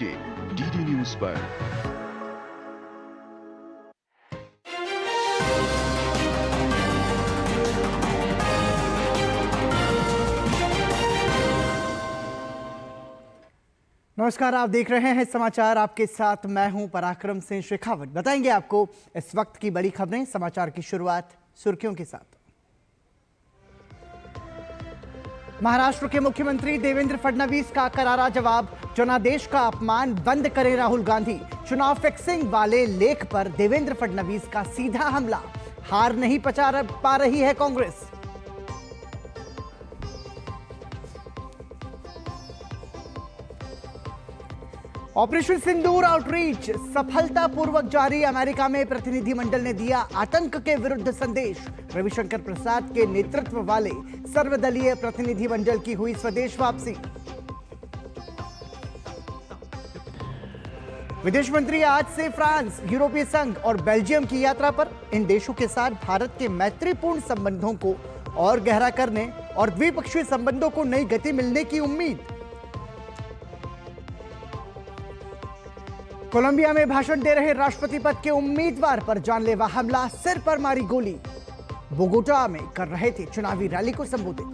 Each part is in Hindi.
डीडी न्यूज पर। नमस्कार, आप देख रहे हैं समाचार। आपके साथ मैं हूं पराक्रम सिंह शेखावत। बताएंगे आपको इस वक्त की बड़ी खबरें। समाचार की शुरुआत सुर्खियों के साथ। महाराष्ट्र के मुख्यमंत्री देवेंद्र फडणवीस का करारा जवाब। जनादेश का अपमान बंद करें राहुल गांधी। चुनाव फिक्सिंग वाले लेख पर देवेंद्र फडणवीस का सीधा हमला। हार नहीं पा रही है कांग्रेस। ऑपरेशन सिंदूर आउटरीच सफलतापूर्वक जारी। अमेरिका में प्रतिनिधिमंडल ने दिया आतंक के विरुद्ध संदेश। रविशंकर प्रसाद के नेतृत्व वाले सर्वदलीय प्रतिनिधिमंडल की हुई स्वदेश वापसी। विदेश मंत्री आज से फ्रांस, यूरोपीय संघ और बेल्जियम की यात्रा पर। इन देशों के साथ भारत के मैत्रीपूर्ण संबंधों को और गहरा करने और द्विपक्षीय संबंधों को नई गति मिलने की उम्मीद। कोलंबिया में भाषण दे रहे राष्ट्रपति पद के उम्मीदवार पर जानलेवा हमला, सिर पर मारी गोली। बोगोटा में कर रहे थे चुनावी रैली को संबोधित।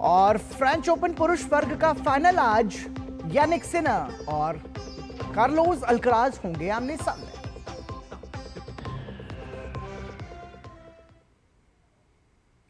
और फ्रेंच ओपन पुरुष वर्ग का फाइनल आज। यानिक सिनर और कार्लोस अल्कराज होंगे आमने सामने।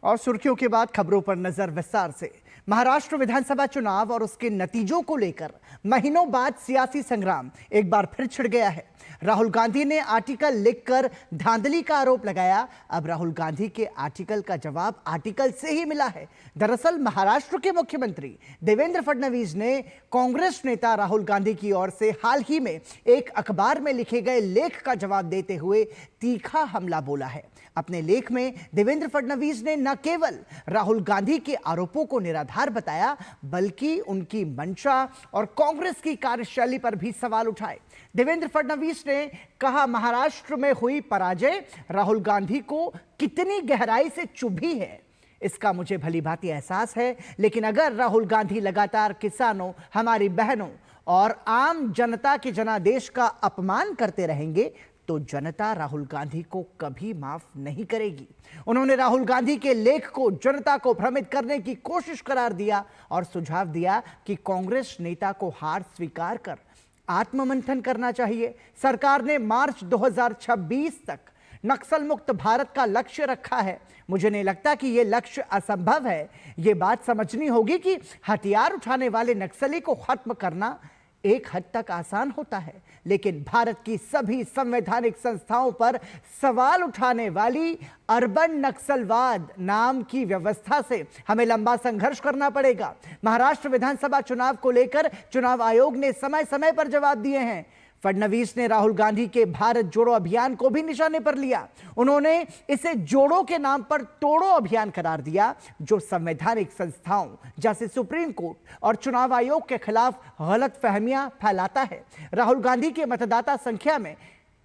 और सुर्खियों के बाद खबरों पर नजर विस्तार से। महाराष्ट्र विधानसभा चुनाव और उसके नतीजों को लेकर महीनों बाद सियासी संग्राम एक बार फिर छिड़ गया है। राहुल गांधी ने आर्टिकल लिखकर धांधली का आरोप लगाया। अब राहुल गांधी के आर्टिकल का जवाब आर्टिकल से ही मिला है। दरअसल महाराष्ट्र के मुख्यमंत्री देवेंद्र फडणवीस ने कांग्रेस नेता राहुल गांधी की ओर से हाल ही में एक अखबार में लिखे गए लेख का जवाब देते हुए तीखा हमला बोला है। अपने लेख में देवेंद्र फडणवीस ने न केवल राहुल गांधी के आरोपों को निराधार बताया, बल्कि उनकी मंशा और कांग्रेस की कार्यशैली पर भी सवाल उठाए। देवेंद्र फडणवीस ने कहा, महाराष्ट्र में हुई पराजय राहुल गांधी को कितनी गहराई से चुभी है इसका मुझे भली भांति एहसास है, लेकिन अगर राहुल गांधी लगातार किसानों, हमारी बहनों और आम जनता के जनादेश का अपमान करते रहेंगे तो जनता राहुल गांधी को कभी माफ नहीं करेगी। उन्होंने राहुल गांधी के लेख को जनता को भ्रमित करने की कोशिश करार दिया और सुझाव दिया कि कांग्रेस नेता को हार स्वीकार कर आत्ममंथन करना चाहिए। सरकार ने मार्च 2026 तक नक्सल मुक्त भारत का लक्ष्य रखा है। मुझे नहीं लगता कि यह लक्ष्य असंभव है। यह बात समझनी होगी कि हथियार उठाने वाले नक्सली को खत्म करना एक हद तक आसान होता है, लेकिन भारत की सभी संवैधानिक संस्थाओं पर सवाल उठाने वाली अर्बन नक्सलवाद नाम की व्यवस्था से हमें लंबा संघर्ष करना पड़ेगा। महाराष्ट्र विधानसभा चुनाव को लेकर चुनाव आयोग ने समय समय पर जवाब दिए हैं। फडणवीस ने राहुल गांधी के भारत जोड़ो अभियान को भी निशाने पर लिया। उन्होंने इसे जोड़ो के नाम पर तोड़ो अभियान करार दिया, जो संवैधानिक संस्थाओं जैसे सुप्रीम कोर्ट और चुनाव आयोग के खिलाफ गलतफहमियां फैलाता है। राहुल गांधी के मतदाता संख्या में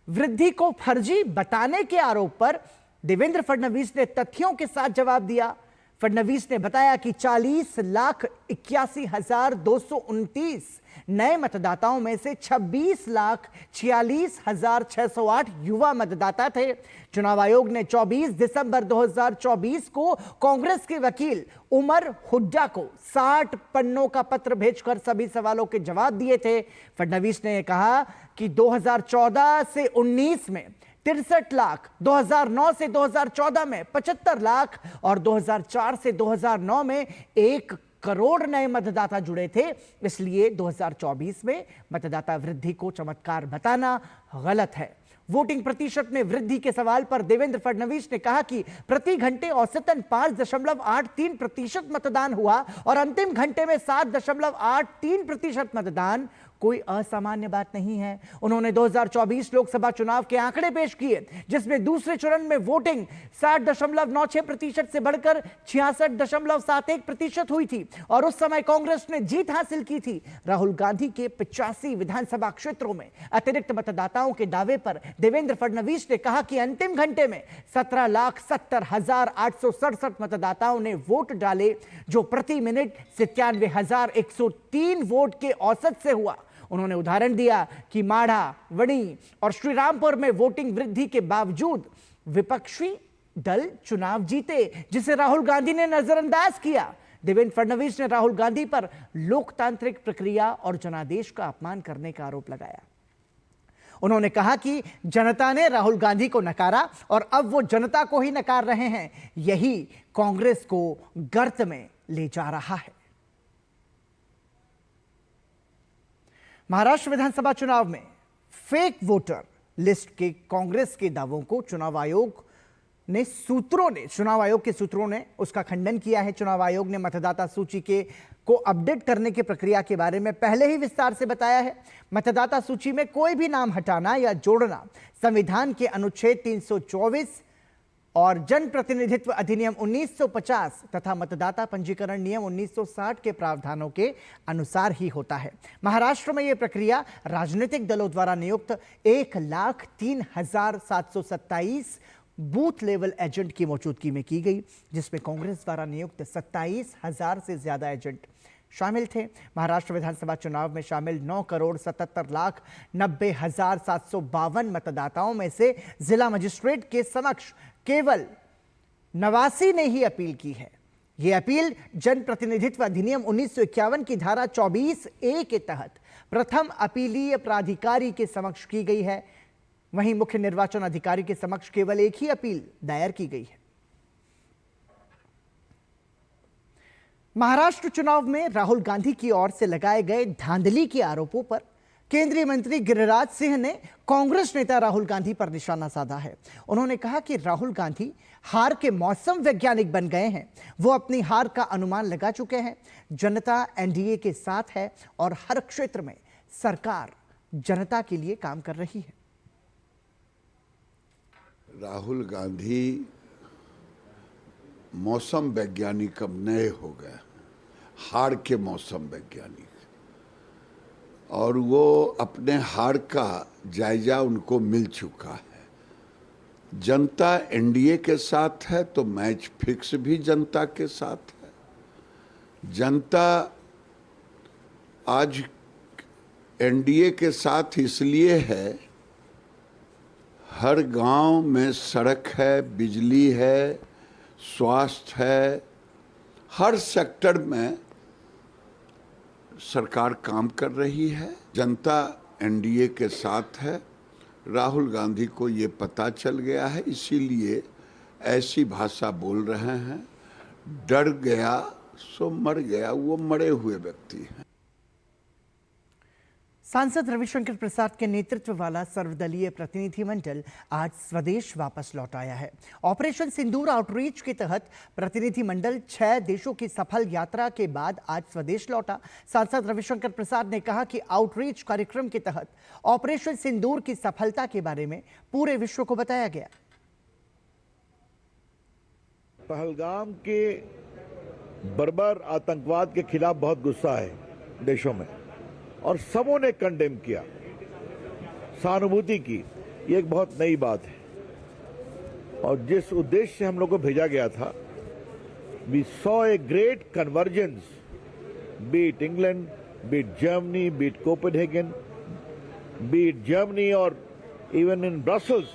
वृद्धि को फर्जी बताने के आरोप पर देवेंद्र फडणवीस ने तथ्यों के साथ जवाब दिया। फडणवीस ने बताया कि 40,81,229 नए मतदाताओं में से 26,46,608 युवा मतदाता थे। चुनाव आयोग ने 24 दिसंबर 2024 को कांग्रेस के वकील उमर हुड्डा को 60 पन्नों का पत्र भेजकर सभी सवालों के जवाब दिए थे। फडणवीस ने कहा कि 2014 से 19 में 63 लाख, 2009 से 2014 में 75 लाख और 2004 से 2009 में 1 करोड़ नए मतदाता जुड़े थे। इसलिए 2024 में मतदाता वृद्धि को चमत्कार बताना गलत है। वोटिंग प्रतिशत में वृद्धि के सवाल पर देवेंद्र फडणवीस ने कहा कि प्रति घंटे औसतन 5.83% मतदान हुआ और अंतिम घंटे में 7.83% मतदान कोई असामान्य बात नहीं है। उन्होंने 2024 लोकसभा चुनाव के आंकड़े पेश किए, जिसमें दूसरे चरण में वोटिंग 60.96% से बढ़कर 66.71% हुई थी और उस समय कांग्रेस ने जीत हासिल की थी। राहुल गांधी के 85 विधानसभा क्षेत्रों में अतिरिक्त मतदाताओं के दावे पर देवेंद्र फडणवीस ने कहा कि अंतिम घंटे में 17,70,867 मतदाताओं ने वोट डाले, जो प्रति मिनट 97,103 वोट के औसत से हुआ। उन्होंने उदाहरण दिया कि माढ़ा, वणी और श्रीरामपुर में वोटिंग वृद्धि के बावजूद विपक्षी दल चुनाव जीते, जिसे राहुल गांधी ने नजरअंदाज किया। देवेंद्र फडणवीस ने राहुल गांधी पर लोकतांत्रिक प्रक्रिया और जनादेश का अपमान करने का आरोप लगाया। उन्होंने कहा कि जनता ने राहुल गांधी को नकारा और अब वो जनता को ही नकार रहे हैं। यही कांग्रेस को गर्त में ले जा रहा है। महाराष्ट्र विधानसभा चुनाव में फेक वोटर लिस्ट के कांग्रेस के दावों को चुनाव आयोग के सूत्रों ने उसका खंडन किया है। चुनाव आयोग ने मतदाता सूची को अपडेट करने की प्रक्रिया के बारे में पहले ही विस्तार से बताया है। मतदाता सूची में कोई भी नाम हटाना या जोड़ना संविधान के अनुच्छेद 324 और जन प्रतिनिधित्व अधिनियम 1950 तथा मतदाता पंजीकरण नियम 1960 के प्रावधानों के अनुसार ही होता है। महाराष्ट्र में यह प्रक्रिया राजनीतिक दलों द्वारा नियुक्त 1,03,727 बूथ लेवल एजेंट की मौजूदगी में की गई, जिसमें कांग्रेस द्वारा नियुक्त 27,000 से ज्यादा एजेंट शामिल थे। महाराष्ट्र विधानसभा चुनाव में शामिल 9,77,90,752 मतदाताओं में से जिला मजिस्ट्रेट के समक्ष केवल 89 ने ही अपील की है। यह अपील जन प्रतिनिधित्व अधिनियम 1951 की धारा 24A के तहत प्रथम अपीलीय प्राधिकारी के समक्ष की गई है। वहीं मुख्य निर्वाचन अधिकारी के समक्ष केवल एक ही अपील दायर की गई है। महाराष्ट्र चुनाव में राहुल गांधी की ओर से लगाए गए धांधली के आरोपों पर केंद्रीय मंत्री गिरिराज सिंह ने कांग्रेस नेता राहुल गांधी पर निशाना साधा है। उन्होंने कहा कि राहुल गांधी हार के मौसम वैज्ञानिक बन गए हैं। वो अपनी हार का अनुमान लगा चुके हैं। जनता एनडीए के साथ है और हर क्षेत्र में सरकार जनता के लिए काम कर रही है। राहुल गांधी मौसम वैज्ञानिक अब नए हो गए, हार के मौसम वैज्ञानिक, और वो अपने हार का जायजा उनको मिल चुका है। जनता एनडीए के साथ है तो मैच फिक्स भी जनता के साथ है। जनता आज एनडीए के साथ इसलिए है, हर गांव में सड़क है, बिजली है, स्वास्थ्य है, हर सेक्टर में सरकार काम कर रही है। जनता एनडीए के साथ है। राहुल गांधी को ये पता चल गया है, इसीलिए ऐसी भाषा बोल रहे हैं। डर गया सो मर गया, वो मरे हुए व्यक्ति हैं। सांसद रविशंकर प्रसाद के नेतृत्व वाला सर्वदलीय प्रतिनिधिमंडल आज स्वदेश वापस लौट आया है। ऑपरेशन सिंदूर आउटरीच के तहत प्रतिनिधिमंडल 6 देशों की सफल यात्रा के बाद आज स्वदेश लौटा। सांसद रविशंकर प्रसाद ने कहा कि आउटरीच कार्यक्रम के तहत ऑपरेशन सिंदूर की सफलता के बारे में पूरे विश्व को बताया गया। पहलगाम के बर्बर आतंकवाद के खिलाफ बहुत गुस्सा है देशों में और सबों ने कंडेम किया, सहानुभूति की। ये एक बहुत नई बात है और जिस उद्देश्य से हम लोग को भेजा गया था, we saw a great convergence, be it England, be it Germany, be it Copenhagen, be it Germany और इवन इन ब्रसल्स।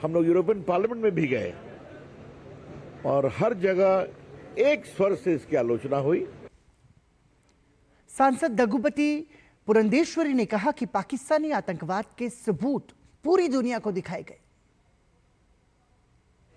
हम लोग यूरोपियन पार्लियामेंट में भी गए और हर जगह एक स्वर से इसकी आलोचना हुई। सांसद दघुपति पुरंदेश्वरी ने कहा कि पाकिस्तानी आतंकवाद के सबूत पूरी दुनिया को दिखाए गए।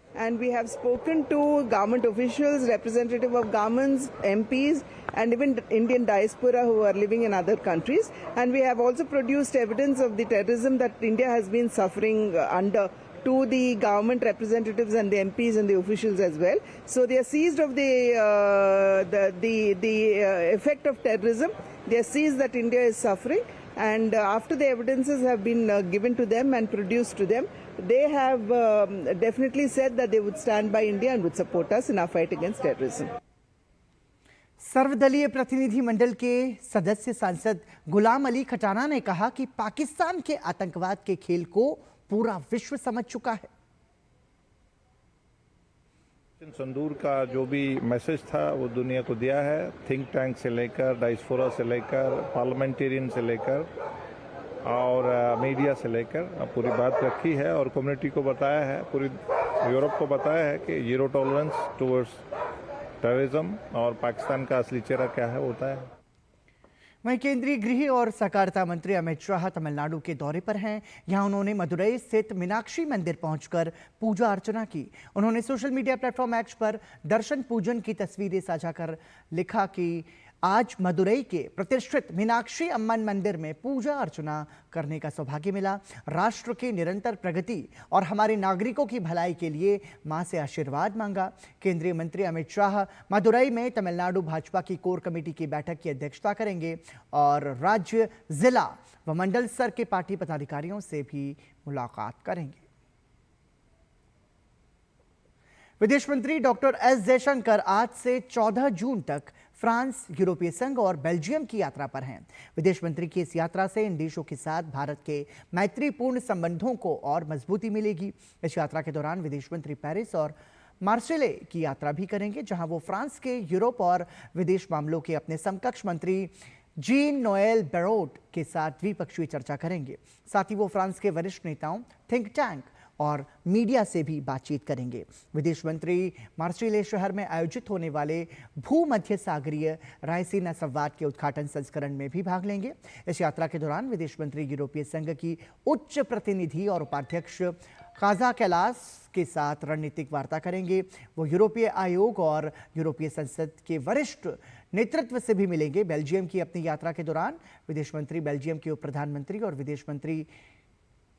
And we have spoken to government officials, representative of governments, MPs, and even Indian diaspora who are living in other countries. And we have also produced evidence of the terrorism that India has been suffering under to the government representatives and the MPs and the officials as well. So they are seized of the effect of terrorism. They are seized that India is suffering, And after the evidences have been given to them and produced to them, they have definitely said that they would stand by India and would support us in our fight against terrorism. सर्वदलीय प्रतिनिधि मंडल के सदस्य सांसद गुलाम अली खटाना ने कहा कि पाकिस्तान के आतंकवाद के खेल को पूरा विश्व समझ चुका है। संदूर का जो भी मैसेज था वो दुनिया को दिया है, थिंक टैंक से लेकर, डायस्पोरा से लेकर, पार्लियामेंटेरियन से लेकर और मीडिया से लेकर पूरी बात रखी है और कम्युनिटी को बताया है, पूरी यूरोप को बताया है कि जीरो टॉलरेंस टुवर्ड्स टेररिज्म और पाकिस्तान का असली चेहरा क्या है होता है। वहीं केंद्रीय गृह और सहकारिता मंत्री अमित शाह तमिलनाडु के दौरे पर हैं। यहां उन्होंने मदुरई स्थित मीनाक्षी मंदिर पहुंचकर पूजा अर्चना की। उन्होंने सोशल मीडिया प्लेटफॉर्म एक्स पर दर्शन पूजन की तस्वीरें साझा कर लिखा कि आज मदुरई के प्रतिष्ठित मीनाक्षी अम्मन मंदिर में पूजा अर्चना करने का सौभाग्य मिला। राष्ट्र की निरंतर प्रगति और हमारे नागरिकों की भलाई के लिए मां से आशीर्वाद मांगा। केंद्रीय मंत्री अमित शाह मदुरई में तमिलनाडु भाजपा की कोर कमेटी की बैठक की अध्यक्षता करेंगे और राज्य, जिला व मंडल स्तर के पार्टी पदाधिकारियों से भी मुलाकात करेंगे। विदेश मंत्री डॉक्टर एस जयशंकर आज से 14 जून तक फ्रांस, यूरोपीय संघ और बेल्जियम की यात्रा पर हैं। विदेश मंत्री की इस यात्रा से इन देशों के साथ भारत के मैत्रीपूर्ण संबंधों को और मजबूती मिलेगी। इस यात्रा के दौरान विदेश मंत्री पेरिस और मार्सेले की यात्रा भी करेंगे, जहां वो फ्रांस के यूरोप और विदेश मामलों के अपने समकक्ष मंत्री जीन नोएल बैरोट के साथ द्विपक्षीय चर्चा करेंगे। साथ ही वो फ्रांस के वरिष्ठ नेताओं, थिंक टैंक और मीडिया से भी बातचीत करेंगे। विदेश मंत्री मार्सेले शहर में आयोजित होने वाले भूमध्य सागरीय रायसीना संवाद के उद्घाटन संस्करण में भी भाग लेंगे। इस यात्रा के दौरान विदेश मंत्री यूरोपीय संघ की उच्च प्रतिनिधि और उपाध्यक्ष काजा कैलास के साथ रणनीतिक वार्ता करेंगे। वो यूरोपीय आयोग और यूरोपीय संसद के वरिष्ठ नेतृत्व से भी मिलेंगे। बेल्जियम की अपनी यात्रा के दौरान विदेश मंत्री बेल्जियम के उप प्रधानमंत्री और विदेश मंत्री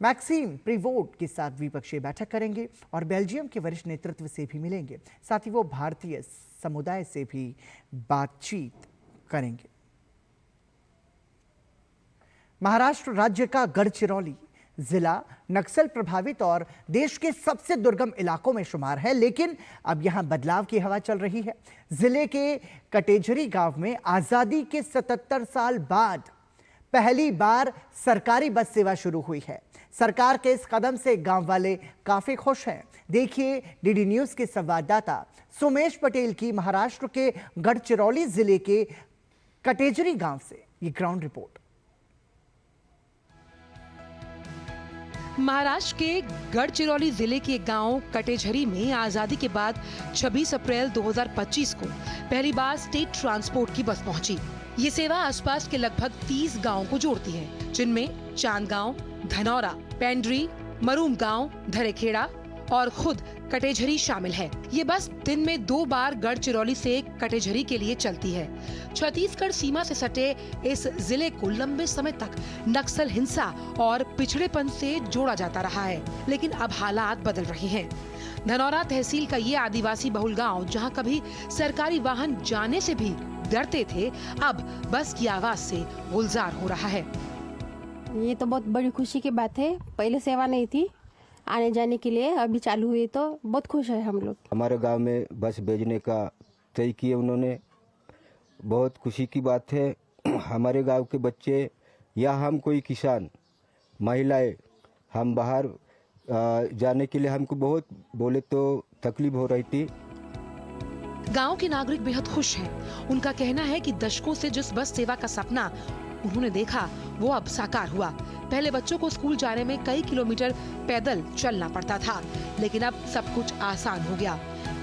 मैक्सिम प्रीवोट के साथ द्विपक्षीय बैठक करेंगे और बेल्जियम के वरिष्ठ नेतृत्व से भी मिलेंगे। साथ ही वो भारतीय समुदाय से भी बातचीत करेंगे। महाराष्ट्र राज्य का गढ़चिरौली जिला नक्सल प्रभावित और देश के सबसे दुर्गम इलाकों में शुमार है, लेकिन अब यहां बदलाव की हवा चल रही है। जिले के कटेझरी गांव में आजादी के 77 साल बाद पहली बार सरकारी बस सेवा शुरू हुई है। सरकार के इस कदम से गांव वाले काफी खुश हैं। देखिए डीडी न्यूज के संवाददाता सुमेश पटेल की महाराष्ट्र के गढ़चिरौली जिले के कटेझरी गांव से ये ग्राउंड रिपोर्ट। महाराष्ट्र के गढ़चिरौली जिले के गांव कटेझरी में आजादी के बाद 26 अप्रैल 2025 को पहली बार स्टेट ट्रांसपोर्ट की बस पहुंची। ये सेवा आसपास के लगभग 30 गांवों को जोड़ती है, जिनमें चांदगांव, धनौरा, पेंड्री, मरूम गांव, धरेखेड़ा और खुद कटेझरी शामिल है। ये बस दिन में 2 बार गढ़चिरौली से कटेझरी के लिए चलती है। छत्तीसगढ़ सीमा से सटे इस जिले को लंबे समय तक नक्सल हिंसा और पिछड़ेपन से जोड़ा जाता रहा है, लेकिन अब हालात बदल रहे हैं। धनौरा तहसील का ये आदिवासी बहुल गांव, जहां कभी सरकारी वाहन जाने से भी डरते थे, अब बस की आवाज से गुलजार हो रहा है। ये तो बहुत बड़ी खुशी की बात है। पहले सेवा नहीं थी आने जाने के लिए, अभी चालू हुई तो बहुत खुश है हम लोग। हमारे गांव में बस भेजने का तय किया उन्होंने, बहुत खुशी की बात है। हमारे गांव के बच्चे या हम कोई किसान, महिलाएं, हम बाहर जाने के लिए हमको बहुत बोले तो तकलीफ हो रही थी। गांव के नागरिक बेहद खुश हैं। उनका कहना है कि दशकों से जिस बस सेवा का सपना उन्होंने देखा वो अब साकार हुआ। पहले बच्चों को स्कूल जाने में कई किलोमीटर पैदल चलना पड़ता था, लेकिन अब सब कुछ आसान हो गया।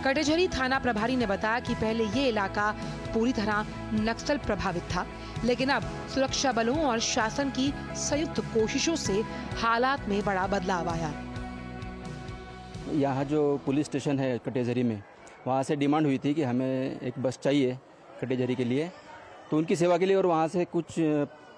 कटेझरी थाना प्रभारी ने बताया कि पहले ये इलाका पूरी तरह नक्सल प्रभावित था, लेकिन अब सुरक्षा बलों और शासन की संयुक्त कोशिशों से हालात में बड़ा बदलाव आया। यहाँ जो पुलिस स्टेशन है कटेझरी में, वहाँ से डिमांड हुई थी कि हमें एक बस चाहिए कटेझरी के लिए, तो उनकी सेवा के लिए और वहाँ से कुछ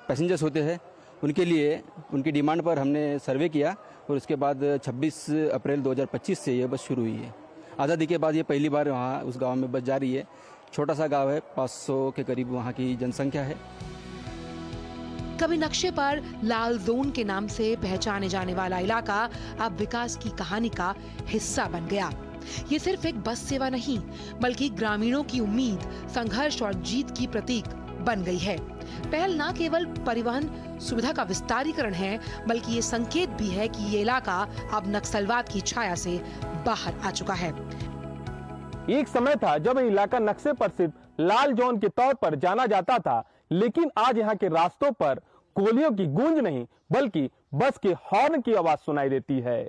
पैसेंजर्स होते हैं उनके लिए, उनकी डिमांड पर हमने सर्वे किया और उसके बाद 26 अप्रैल 2025 से ये बस शुरू हुई है। आज़ादी के बाद ये पहली बार वहाँ उस गांव में बस जा रही है। छोटा सा गांव है, 500 के करीब वहाँ की जनसंख्या है। कभी नक्शे पर लाल जोन के नाम से पहचाने जाने वाला इलाका अब विकास की कहानी का हिस्सा बन गया। ये सिर्फ एक बस सेवा नहीं, बल्कि ग्रामीणों की उम्मीद, संघर्ष और जीत की प्रतीक बन गई है। पहल न केवल परिवहन सुविधा का विस्तारीकरण है, बल्कि ये संकेत भी है कि ये इलाका अब नक्सलवाद की छाया से बाहर आ चुका है। एक समय था जब ये इलाका नक्शे पर सिर्फ लाल जोन के तौर पर जाना जाता था, लेकिन आज यहाँ के रास्तों पर गोलियों की गूंज नहीं, बल्कि बस के हॉर्न की आवाज सुनाई देती है।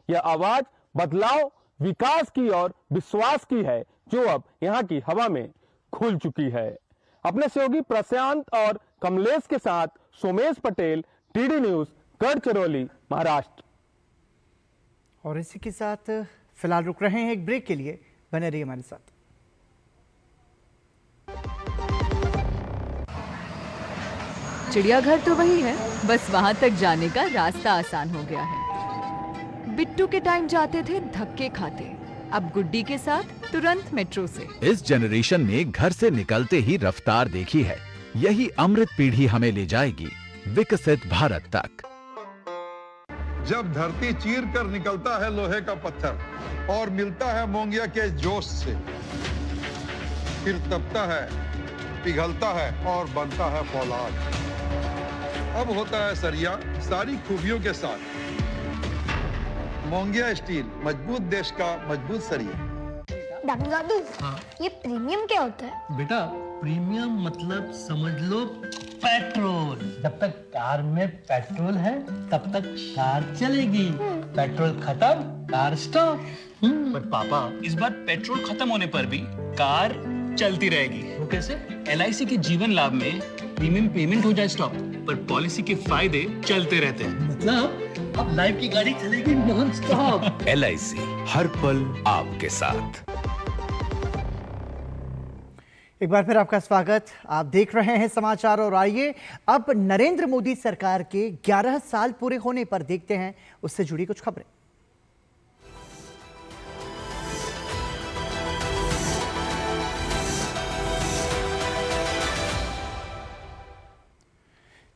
यह आवाज बदलाव, विकास की और विश्वास की है, जो अब यहाँ की हवा में घुल चुकी है। अपने सहयोगी प्रशांत और कमलेश के साथ सोमेश पटेल, टीडी न्यूज, गढ़चिरौली, महाराष्ट्र। और इसी के साथ फिलहाल रुक रहे हैं एक ब्रेक के लिए, बने रहिए हमारे साथ। चिड़ियाघर तो वही है, बस वहां तक जाने का रास्ता आसान हो गया है। बिट्टू के टाइम जाते थे धक्के खाते, अब गुड्डी के साथ तुरंत मेट्रो से। इस जनरेशन ने घर से निकलते ही रफ्तार देखी है। यही अमृत पीढ़ी हमें ले जाएगी विकसित भारत तक। जब धरती चीर कर निकलता है लोहे का पत्थर और मिलता है मोंगिया के जोश से, फिर तपता है, पिघलता है और बनता है फौलाद। अब होता है सरिया सारी खूबियों के साथ। मोंगिया स्टील, मजबूत देश का मजबूत सरिया। दादू, ये प्रीमियम क्या होता है? बेटा, प्रीमियम मतलब समझ लो पेट्रोल। जब तक कार में पेट्रोल है तब तक कार चलेगी, पेट्रोल खत्म कार स्टॉप। पर पापा, इस बार पेट्रोल खत्म होने पर भी कार चलती रहेगी। वो कैसे? LIC के जीवन लाभ में प्रीमियम पेमेंट हो जाए स्टॉप, पर पॉलिसी के फायदे चलते रहते हैं। मतलब अब लाइफ की गाड़ी चलेगी नॉन स्टॉप। LIC हर पल आपके साथ। एक बार फिर आपका स्वागत। आप देख रहे हैं समाचार और आइए अब नरेंद्र मोदी सरकार के 11 साल पूरे होने पर देखते हैं उससे जुड़ी कुछ खबरें।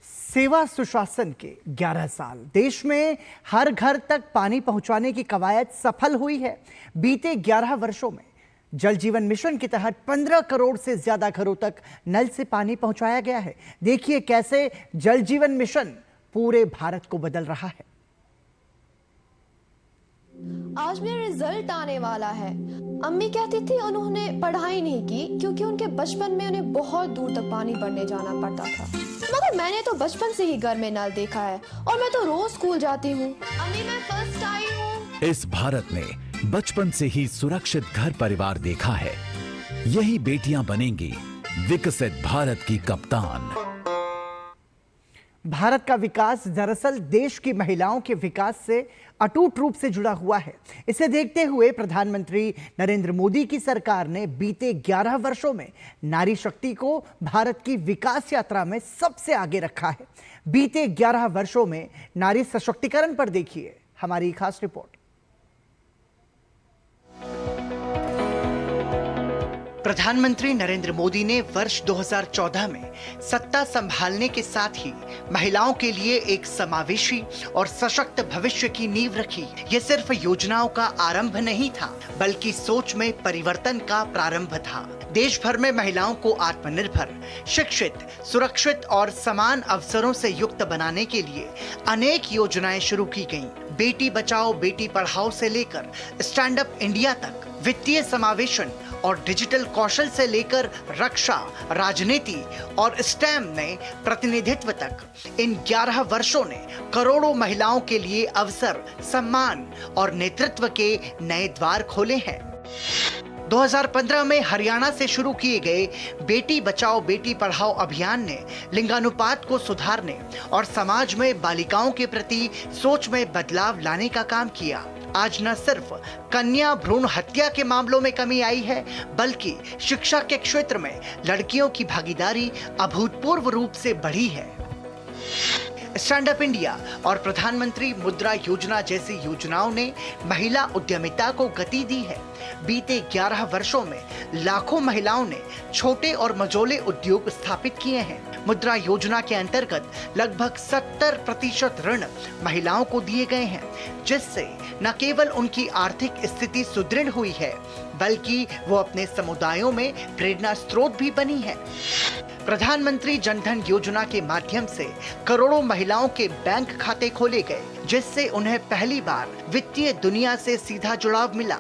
सेवा सुशासन के 11 साल, देश में हर घर तक पानी पहुंचाने की कवायद सफल हुई है। बीते 11 वर्षों में जल जीवन मिशन के तहत 15 करोड़ से ज्यादा घरों तक नल से पानी पहुंचाया गया है। देखिए कैसे जल जीवन मिशन पूरे भारत को बदल रहा है। आज मेरा रिजल्ट आने वाला है। अम्मी कहती थी उन्होंने पढ़ाई नहीं की क्योंकि उनके बचपन में उन्हें बहुत दूर तक पानी भरने जाना पड़ता था, मगर मैंने तो बचपन से ही घर में नल देखा है और मैं तो रोज स्कूल जाती हूँ। अम्मी, मैं फर्स्ट आई हूँ। इस भारत ने बचपन से ही सुरक्षित घर परिवार देखा है। यही बेटियां बनेंगी विकसित भारत की कप्तान। भारत का विकास दरअसल देश की महिलाओं के विकास से अटूट रूप से जुड़ा हुआ है। इसे देखते हुए प्रधानमंत्री नरेंद्र मोदी की सरकार ने बीते 11 वर्षों में नारी शक्ति को भारत की विकास यात्रा में सबसे आगे रखा है। बीते 11 वर्षों में नारी सशक्तिकरण पर देखिए हमारी खास रिपोर्ट। प्रधानमंत्री नरेंद्र मोदी ने वर्ष 2014 में सत्ता संभालने के साथ ही महिलाओं के लिए एक समावेशी और सशक्त भविष्य की नींव रखी। ये सिर्फ योजनाओं का आरंभ नहीं था, बल्कि सोच में परिवर्तन का प्रारंभ था। देश भर में महिलाओं को आत्मनिर्भर, शिक्षित, सुरक्षित और समान अवसरों से युक्त बनाने के लिए अनेक योजनाएं शुरू की गईं। बेटी बचाओ बेटी पढ़ाओ से लेकर स्टैंड अप इंडिया तक, वित्तीय समावेशन और डिजिटल कौशल से लेकर रक्षा, राजनीति और स्टेम में प्रतिनिधित्व तक इन 11 वर्षों ने करोड़ों महिलाओं के लिए अवसर, सम्मान और नेतृत्व के नए द्वार खोले हैं। 2015 में हरियाणा से शुरू किए गए बेटी बचाओ बेटी पढ़ाओ अभियान ने लिंगानुपात को सुधारने और समाज में बालिकाओं के प्रति सोच में बदलाव लाने का काम किया। आज न सिर्फ कन्या भ्रूण हत्या के मामलों में कमी आई है, बल्कि शिक्षा के क्षेत्र में लड़कियों की भागीदारी अभूतपूर्व रूप से बढ़ी है। स्टैंड अप इंडिया और प्रधानमंत्री मुद्रा योजना जैसी योजनाओं ने महिला उद्यमिता को गति दी है। बीते 11 वर्षों में लाखों महिलाओं ने छोटे और मझोले उद्योग स्थापित किए हैं। मुद्रा योजना के अंतर्गत लगभग 70% ऋण महिलाओं को दिए गए हैं, जिससे न केवल उनकी आर्थिक स्थिति सुदृढ़ हुई है, बल्कि वो अपने समुदायों में प्रेरणा स्रोत भी बनी है। प्रधानमंत्री जनधन योजना के माध्यम से करोड़ों महिलाओं के बैंक खाते खोले गए, जिससे उन्हें पहली बार वित्तीय दुनिया से सीधा जुड़ाव मिला।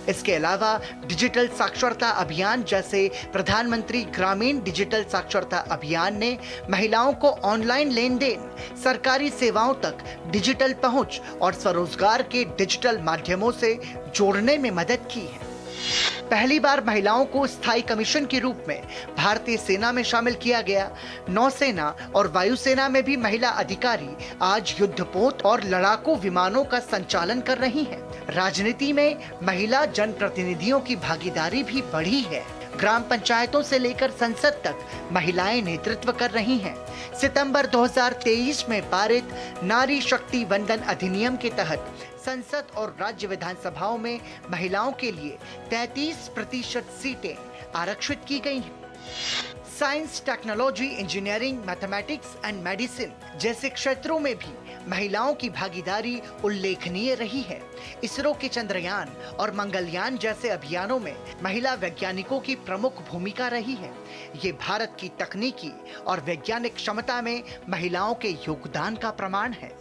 इसके अलावा डिजिटल साक्षरता अभियान जैसे प्रधानमंत्री ग्रामीण डिजिटल साक्षरता अभियान ने महिलाओं को ऑनलाइन लेन देन, सरकारी सेवाओं तक डिजिटल पहुंच और स्वरोजगार के डिजिटल माध्यमों से जोड़ने में मदद की है। पहली बार महिलाओं को स्थायी कमीशन के रूप में भारतीय सेना में शामिल किया गया। नौसेना और वायुसेना में भी महिला अधिकारी आज युद्धपोत और लड़ाकू विमानों का संचालन कर रही हैं। राजनीति में महिला जनप्रतिनिधियों की भागीदारी भी बढ़ी है। ग्राम पंचायतों से लेकर संसद तक महिलाएं नेतृत्व कर रही हैं। सितंबर 2023 में पारित नारी शक्ति वंदन अधिनियम के तहत संसद और राज्य विधानसभाओं में महिलाओं के लिए 33% सीटें आरक्षित की गई हैं। Science, technology, engineering, mathematics and medicine जैसे क्षेत्रों में भी महिलाओं की भागीदारी उल्लेखनीय रही है। इसरो के चंद्रयान और मंगलयान जैसे अभियानों में महिला वैज्ञानिकों की प्रमुख भूमिका रही है। ये भारत की तकनीकी और वैज्ञानिक क्षमता में महिलाओं के योगदान का प्रमाण है।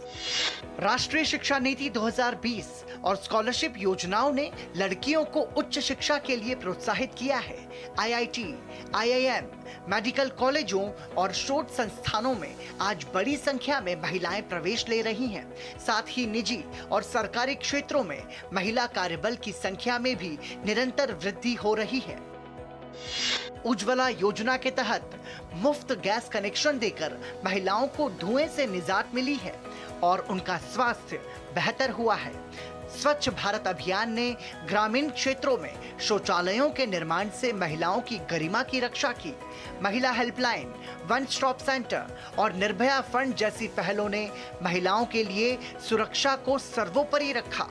राष्ट्रीय शिक्षा नीति 2020 और स्कॉलरशिप योजनाओं ने लड़कियों को उच्च शिक्षा के लिए प्रोत्साहित किया है। IIT, IIM, मेडिकल कॉलेजों और शोध संस्थानों में आज बड़ी संख्या में महिलाएं प्रवेश ले रही हैं। साथ ही निजी और सरकारी क्षेत्रों में महिला कार्यबल की संख्या में भी निरंतर वृद्धि हो रही है। उज्ज्वला योजना के तहत मुफ्त गैस कनेक्शन देकर महिलाओं को धुएं से निजात मिली है और उनका स्वास्थ्य बेहतर हुआ है। स्वच्छ भारत अभियान ने ग्रामीण क्षेत्रों में शौचालयों के निर्माण से महिलाओं की गरिमा की रक्षा की। महिला हेल्पलाइन, वन स्टॉप सेंटर और निर्भया फंड जैसी पहलों ने महिलाओं के लिए सुरक्षा को सर्वोपरि रखा।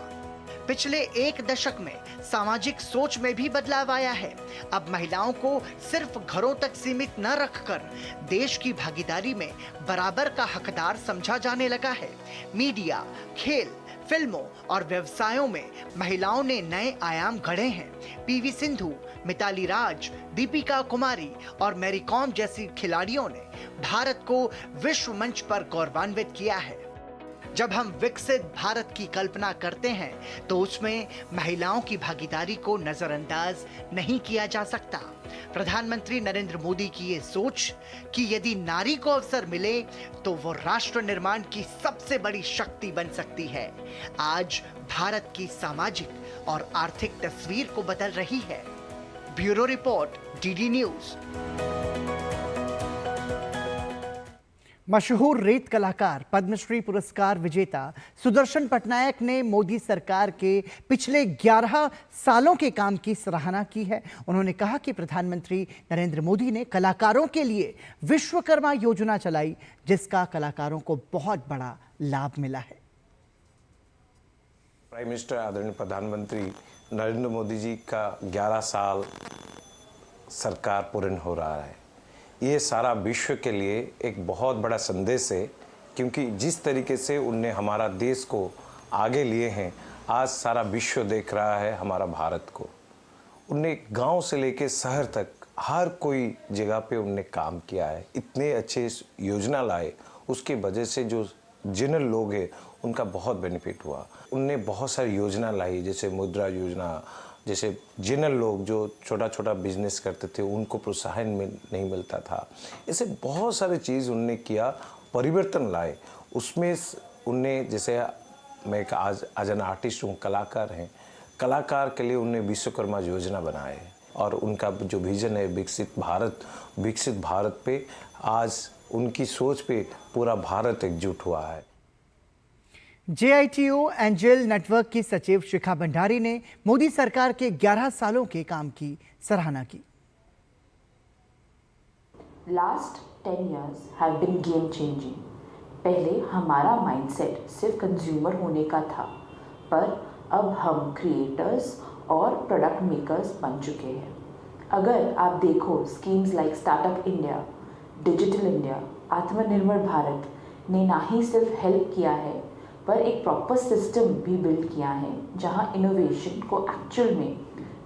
पिछले एक दशक में सामाजिक सोच में भी बदलाव आया है। अब महिलाओं को सिर्फ घरों तक सीमित न रखकर देश की भागीदारी में बराबर का हकदार समझा जाने लगा है। मीडिया, खेल, फिल्मों और व्यवसायों में महिलाओं ने नए आयाम गढ़े हैं। PV सिंधु, मिताली राज, दीपिका कुमारी और मैरी कॉम जैसी खिलाड़ियों ने भारत को विश्व मंच पर गौरवान्वित किया है। जब हम विकसित भारत की कल्पना करते हैं तो उसमें महिलाओं की भागीदारी को नजरअंदाज नहीं किया जा सकता। प्रधानमंत्री नरेंद्र मोदी की ये सोच कि यदि नारी को अवसर मिले तो वो राष्ट्र निर्माण की सबसे बड़ी शक्ति बन सकती है, आज भारत की सामाजिक और आर्थिक तस्वीर को बदल रही है। Bureau report, DD news. मशहूर रेत कलाकार, पद्मश्री पुरस्कार विजेता सुदर्शन पटनायक ने मोदी सरकार के पिछले 11 सालों के काम की सराहना की है। उन्होंने कहा कि प्रधानमंत्री नरेंद्र मोदी ने कलाकारों के लिए विश्वकर्मा योजना चलाई, जिसका कलाकारों को बहुत बड़ा लाभ मिला है। प्राइम मिनिस्टर आदरणीय प्रधानमंत्री नरेंद्र मोदी जी का 11 साल सरकार पूर्ण हो रहा है। ये सारा विश्व के लिए एक बहुत बड़ा संदेश है, क्योंकि जिस तरीके से उनने हमारा देश को आगे लिए हैं, आज सारा विश्व देख रहा है हमारा भारत को। उनने गांव से लेके शहर तक हर कोई जगह पे उनने काम किया है। इतने अच्छे योजना लाए, उसकी वजह से जो जनरल लोग हैं उनका बहुत बेनिफिट हुआ। उनने बहुत सारी योजना लाई, जैसे मुद्रा योजना, जैसे जनरल लोग जो छोटा छोटा बिजनेस करते थे उनको प्रोत्साहन नहीं मिलता था। ऐसे बहुत सारे चीज़ उनने किया, परिवर्तन लाए। उसमें उनने, जैसे मैं आज एन आर्टिस्ट हूँ, कलाकार हैं, कलाकार के लिए उनने विश्वकर्मा योजना बनाए और उनका जो विजन है विकसित भारत पे, आज उनकी सोच पे पूरा भारत एकजुट हुआ है। JITO एंजल नेटवर्क की सचिव शिखा भंडारी ने मोदी सरकार के 11 सालों के काम की सराहना की। Last 10 years have been game changing. पहले हमारा माइंडसेट सिर्फ कंज्यूमर होने का था, पर अब हम क्रिएटर्स और प्रोडक्ट मेकर्स बन चुके हैं। अगर आप देखो schemes like startup India, digital India, आत्मनिर्भर भारत ने ना ही सिर्फ हेल्प किया है पर एक प्रॉपर सिस्टम भी बिल्ड किया है जहां इनोवेशन को एक्चुअल में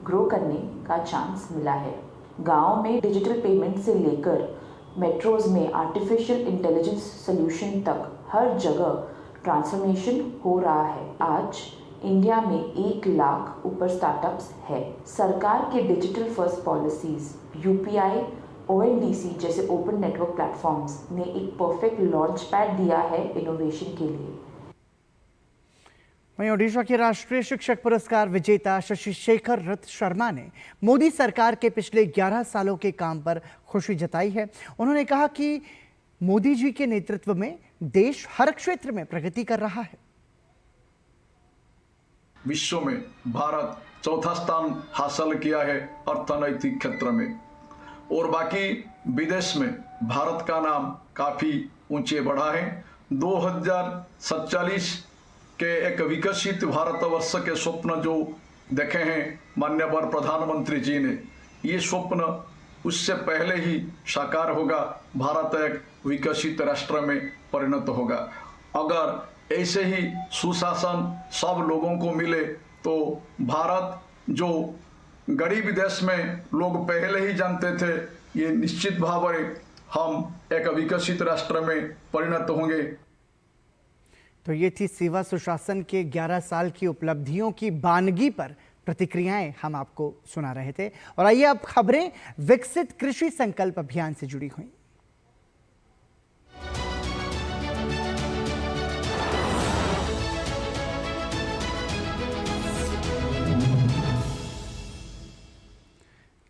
ग्रो करने का चांस मिला है। गांव में डिजिटल पेमेंट से लेकर मेट्रोज में आर्टिफिशियल इंटेलिजेंस सॉल्यूशन तक हर जगह ट्रांसफॉर्मेशन हो रहा है। आज इंडिया में 1 लाख ऊपर स्टार्टअप्स है। सरकार के digital first policies, UPI, ONDC जैसे ओपन नेटवर्क प्लेटफॉर्म्स ने एक परफेक्ट लॉन्च पैड दिया है इनोवेशन के लिए। वहीं ओडिशा के राष्ट्रीय शिक्षक पुरस्कार विजेता शशि शेखर रथ शर्मा ने मोदी सरकार के पिछले 11 सालों के काम पर खुशी जताई है। उन्होंने कहा कि मोदी जी के नेतृत्व में देश हर क्षेत्र में प्रगति कर रहा है। विश्व में भारत चौथा स्थान हासिल किया है अर्थनैतिक क्षेत्र में, और बाकी विदेश में भारत का नाम काफी ऊंचे बढ़ा है। 2047 के एक विकसित भारतवर्ष के स्वप्न जो देखे हैं माननीय प्रधानमंत्री जी ने, ये स्वप्न उससे पहले ही साकार होगा। भारत एक विकसित राष्ट्र में परिणत होगा। अगर ऐसे ही सुशासन सब लोगों को मिले तो भारत जो गरीब देश में लोग पहले ही जानते थे, ये निश्चित भाव में हम एक विकसित राष्ट्र में परिणत होंगे। तो ये थी सेवा सुशासन के 11 साल की उपलब्धियों की बानगी पर प्रतिक्रियाएं हम आपको सुना रहे थे। और आइए अब खबरें विकसित कृषि संकल्प अभियान से जुड़ी हुई।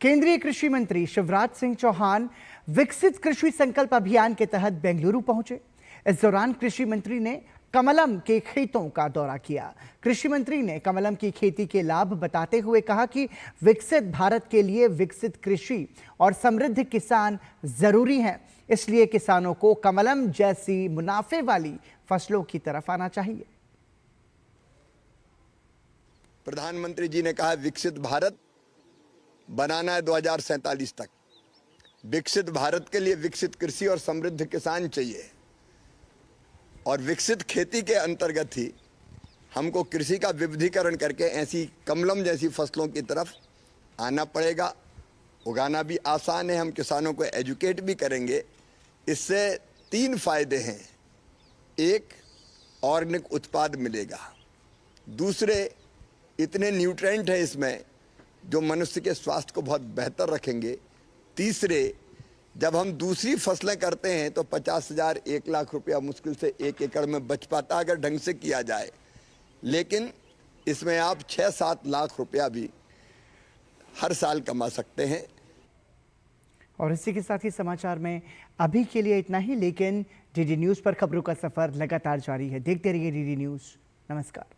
केंद्रीय कृषि मंत्री शिवराज सिंह चौहान विकसित कृषि संकल्प अभियान के तहत बेंगलुरु पहुंचे। इस दौरान कृषि मंत्री ने कमलम के खेतों का दौरा किया। कृषि मंत्री ने कमलम की खेती के लाभ बताते हुए कहा कि विकसित भारत के लिए विकसित कृषि और समृद्ध किसान जरूरी हैं, इसलिए किसानों को कमलम जैसी मुनाफे वाली फसलों की तरफ आना चाहिए। प्रधानमंत्री जी ने कहा विकसित भारत बनाना है 2047 तक। विकसित भारत के लिए विकसित कृषि और समृद्ध किसान चाहिए, और विकसित खेती के अंतर्गत ही हमको कृषि का विविधीकरण करके ऐसी कमलम जैसी फसलों की तरफ आना पड़ेगा। उगाना भी आसान है, हम किसानों को एजुकेट भी करेंगे। इससे 3 फायदे हैं। एक, ऑर्गेनिक उत्पाद मिलेगा। दूसरे, इतने न्यूट्रिएंट है इसमें जो मनुष्य के स्वास्थ्य को बहुत बेहतर रखेंगे। तीसरे, जब हम दूसरी फसलें करते हैं तो 50,000 1 लाख रुपया मुश्किल से 1 एकड़ में बच पाता अगर ढंग से किया जाए, लेकिन इसमें आप 6-7 लाख रुपया भी हर साल कमा सकते हैं। और इसी के साथ ही समाचार में अभी के लिए इतना ही, लेकिन डीडी न्यूज़ पर खबरों का सफर लगातार जारी है। देखते रहिए डीडी न्यूज़। नमस्कार।